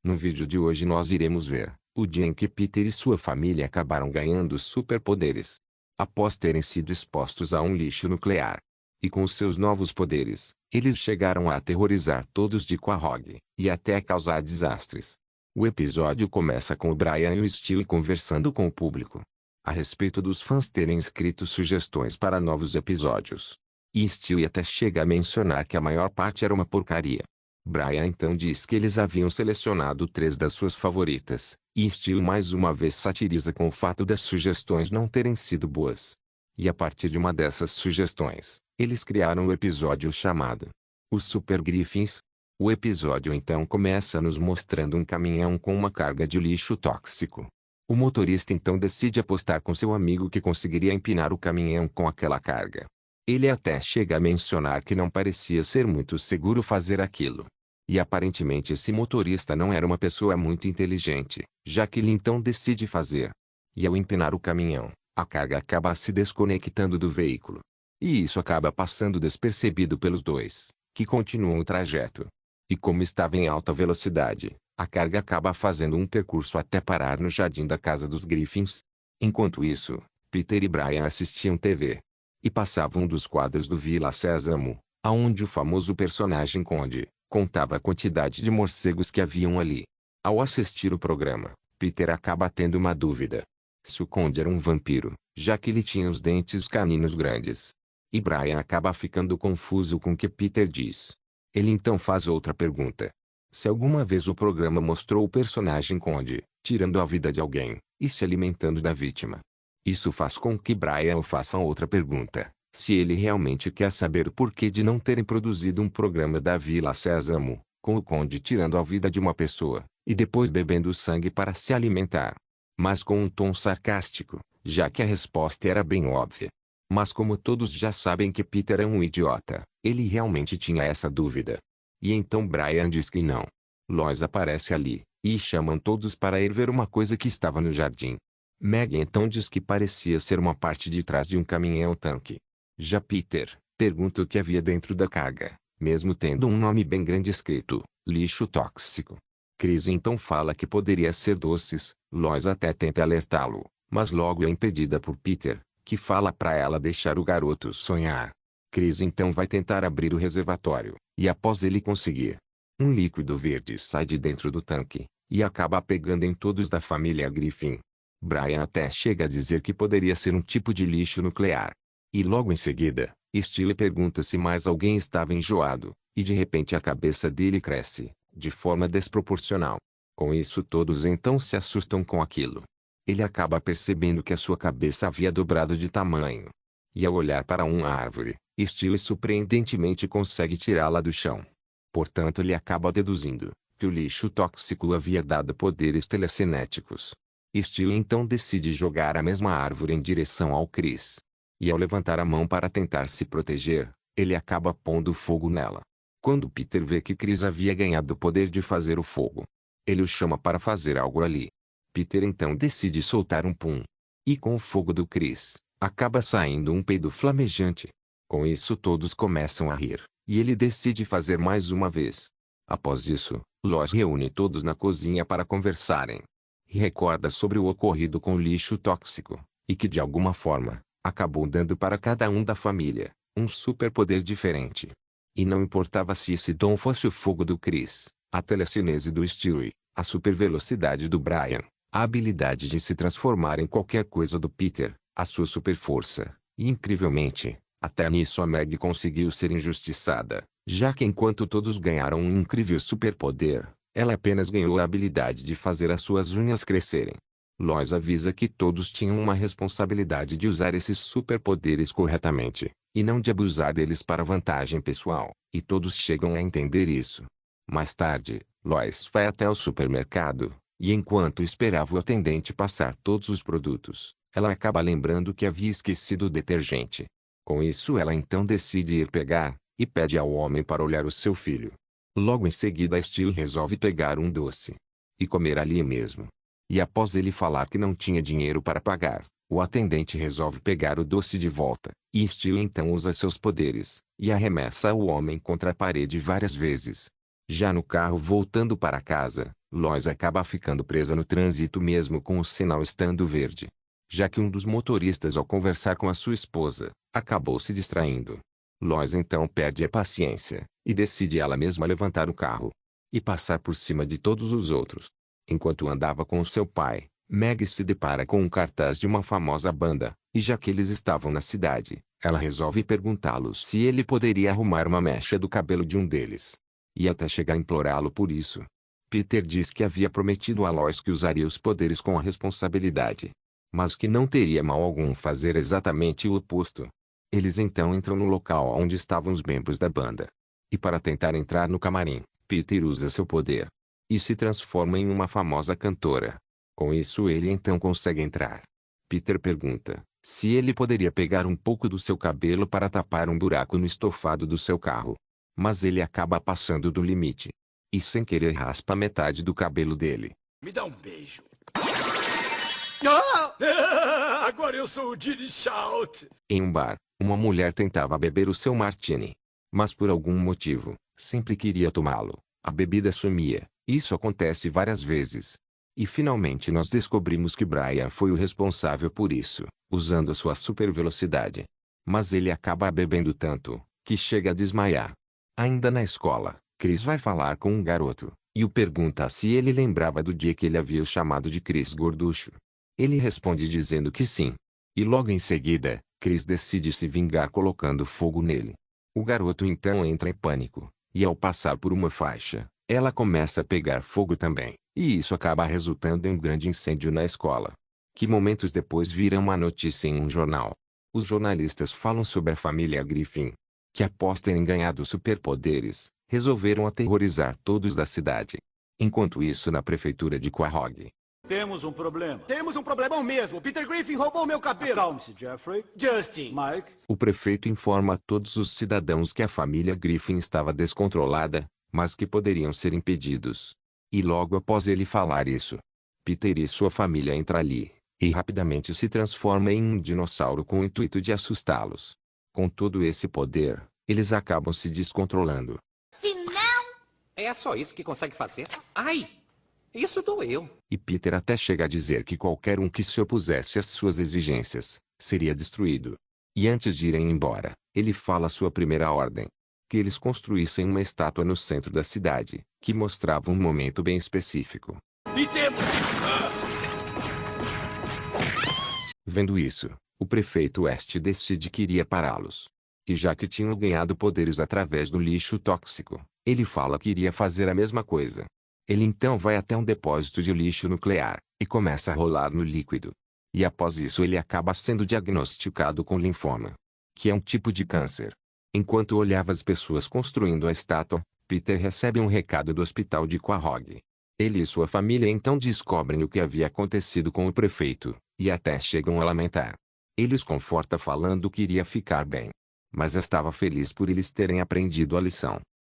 No vídeo de hoje nós iremos ver o dia em que Peter e sua família acabaram ganhando superpoderes. Após terem sido expostos a um lixo nuclear. E com os seus novos poderes, eles chegaram a aterrorizar todos de Quahog, e até a causar desastres. O episódio começa com o Brian e o Stewie conversando com o público. A respeito dos fãs terem escrito sugestões para novos episódios. E Stewie até chega a mencionar que a maior parte era uma porcaria. Brian então diz que eles haviam selecionado 3 das suas favoritas, e Stewie mais uma vez satiriza com o fato das sugestões não terem sido boas. E a partir de uma dessas sugestões, eles criaram o episódio chamado Os Super Griffins. O episódio então começa nos mostrando um caminhão com uma carga de lixo tóxico. O motorista então decide apostar com seu amigo que conseguiria empinar o caminhão com aquela carga. Ele até chega a mencionar que não parecia ser muito seguro fazer aquilo. E aparentemente esse motorista não era uma pessoa muito inteligente, já que ele então decide fazer. E ao empinar o caminhão, a carga acaba se desconectando do veículo. E isso acaba passando despercebido pelos dois, que continuam o trajeto. E como estava em alta velocidade, a carga acaba fazendo um percurso até parar no jardim da casa dos Griffins. Enquanto isso, Peter e Brian assistiam TV. E passavam um dos quadros do Vila Sésamo, aonde o famoso personagem Conde contava a quantidade de morcegos que haviam ali. Ao assistir o programa, Peter acaba tendo uma dúvida. Se o Conde era um vampiro, já que ele tinha os dentes caninos grandes. E Brian acaba ficando confuso com o que Peter diz. Ele então faz outra pergunta. Se alguma vez o programa mostrou o personagem Conde, tirando a vida de alguém, e se alimentando da vítima. Isso faz com que Brian faça outra pergunta. Se ele realmente quer saber o porquê de não terem produzido um programa da Vila Sésamo, com o Conde tirando a vida de uma pessoa, e depois bebendo sangue para se alimentar. Mas com um tom sarcástico, já que a resposta era bem óbvia. Mas como todos já sabem que Peter é um idiota, ele realmente tinha essa dúvida. E então Brian diz que não. Lois aparece ali, e chamam todos para ir ver uma coisa que estava no jardim. Meg então diz que parecia ser uma parte de trás de um caminhão-tanque. Já Peter pergunta o que havia dentro da carga, mesmo tendo um nome bem grande escrito, lixo tóxico. Chris então fala que poderia ser doces, Lois até tenta alertá-lo, mas logo é impedida por Peter, que fala para ela deixar o garoto sonhar. Chris então vai tentar abrir o reservatório, e após ele conseguir, um líquido verde sai de dentro do tanque, e acaba pegando em todos da família Griffin. Brian até chega a dizer que poderia ser um tipo de lixo nuclear. E logo em seguida, Stewie pergunta se mais alguém estava enjoado, e de repente a cabeça dele cresce, de forma desproporcional. Com isso todos então se assustam com aquilo. Ele acaba percebendo que a sua cabeça havia dobrado de tamanho. E ao olhar para uma árvore, Stewie surpreendentemente consegue tirá-la do chão. Portanto ele acaba deduzindo que o lixo tóxico havia dado poderes telecinéticos. Stewie então decide jogar a mesma árvore em direção ao Chris. E ao levantar a mão para tentar se proteger, ele acaba pondo fogo nela. Quando Peter vê que Chris havia ganhado o poder de fazer o fogo, ele o chama para fazer algo ali. Peter então decide soltar um pum. E com o fogo do Chris, acaba saindo um peido flamejante. Com isso todos começam a rir, e ele decide fazer mais uma vez. Após isso, Lois reúne todos na cozinha para conversarem. E recorda sobre o ocorrido com o lixo tóxico, e que de alguma forma, acabou dando para cada um da família um superpoder diferente. E não importava se esse dom fosse o fogo do Chris, a telecinese do Stewie, a supervelocidade do Brian, a habilidade de se transformar em qualquer coisa do Peter, a sua superforça, e incrivelmente, até nisso a Meg conseguiu ser injustiçada, já que enquanto todos ganharam um incrível superpoder, ela apenas ganhou a habilidade de fazer as suas unhas crescerem. Lois avisa que todos tinham uma responsabilidade de usar esses superpoderes corretamente, e não de abusar deles para vantagem pessoal, e todos chegam a entender isso. Mais tarde, Lois vai até o supermercado, e enquanto esperava o atendente passar todos os produtos, ela acaba lembrando que havia esquecido o detergente. Com isso ela então decide ir pegar, e pede ao homem para olhar o seu filho. Logo em seguida Stewie resolve pegar um doce, e comer ali mesmo. E após ele falar que não tinha dinheiro para pagar, o atendente resolve pegar o doce de volta, e Stewie então usa seus poderes, e arremessa o homem contra a parede várias vezes. Já no carro voltando para casa, Lois acaba ficando presa no trânsito mesmo com o sinal estando verde. Já que um dos motoristas, ao conversar com a sua esposa, acabou se distraindo. Lois então perde a paciência, e decide ela mesma levantar o carro e passar por cima de todos os outros. Enquanto andava com seu pai, Meg se depara com um cartaz de uma famosa banda, e já que eles estavam na cidade, ela resolve perguntá-los se ele poderia arrumar uma mecha do cabelo de um deles. E até chega a implorá-lo por isso. Peter diz que havia prometido a Lois que usaria os poderes com a responsabilidade, mas que não teria mal algum fazer exatamente o oposto. Eles então entram no local onde estavam os membros da banda. E para tentar entrar no camarim, Peter usa seu poder e se transforma em uma famosa cantora. Com isso ele então consegue entrar. Peter pergunta se ele poderia pegar um pouco do seu cabelo para tapar um buraco no estofado do seu carro. Mas ele acaba passando do limite. E sem querer raspa metade do cabelo dele. Me dá um beijo. Ah! Agora eu sou o Diddy Shout. Em um bar, uma mulher tentava beber o seu martini. Mas por algum motivo, sempre queria tomá-lo. A bebida sumia. Isso acontece várias vezes. E finalmente nós descobrimos que Brian foi o responsável por isso, usando a sua super velocidade. Mas ele acaba bebendo tanto, que chega a desmaiar. Ainda na escola, Chris vai falar com um garoto, e o pergunta se ele lembrava do dia que ele havia o chamado de Chris Gorducho. Ele responde dizendo que sim. E logo em seguida, Chris decide se vingar colocando fogo nele. O garoto então entra em pânico, e ao passar por uma faixa, ela começa a pegar fogo também, e isso acaba resultando em um grande incêndio na escola. Que momentos depois vira uma notícia em um jornal. Os jornalistas falam sobre a família Griffin, que após terem ganhado superpoderes, resolveram aterrorizar todos da cidade. Enquanto isso na prefeitura de Quahog. Temos um problema. Temos um problemão mesmo. Peter Griffin roubou meu cabelo. Acalme-se, Jeffrey. Justin. Mike. O prefeito informa a todos os cidadãos que a família Griffin estava descontrolada, mas que poderiam ser impedidos. E logo após ele falar isso, Peter e sua família entram ali, e rapidamente se transforma em um dinossauro com o intuito de assustá-los. Com todo esse poder, eles acabam se descontrolando. Se não... É só isso que consegue fazer? Ai, isso doeu. E Peter até chega a dizer que qualquer um que se opusesse às suas exigências, seria destruído. E antes de irem embora, ele fala sua primeira ordem. Que eles construíssem uma estátua no centro da cidade, que mostrava um momento bem específico. E temos... Vendo isso, o prefeito West decide que iria pará-los. E já que tinham ganhado poderes através do lixo tóxico, ele fala que iria fazer a mesma coisa. Ele então vai até um depósito de lixo nuclear, e começa a rolar no líquido. E após isso ele acaba sendo diagnosticado com linfoma, que é um tipo de câncer. Enquanto olhava as pessoas construindo a estátua, Peter recebe um recado do hospital de Quahog. Ele e sua família então descobrem o que havia acontecido com o prefeito, e até chegam a lamentar. Ele os conforta falando que iria ficar bem. Mas estava feliz por eles terem aprendido a lição.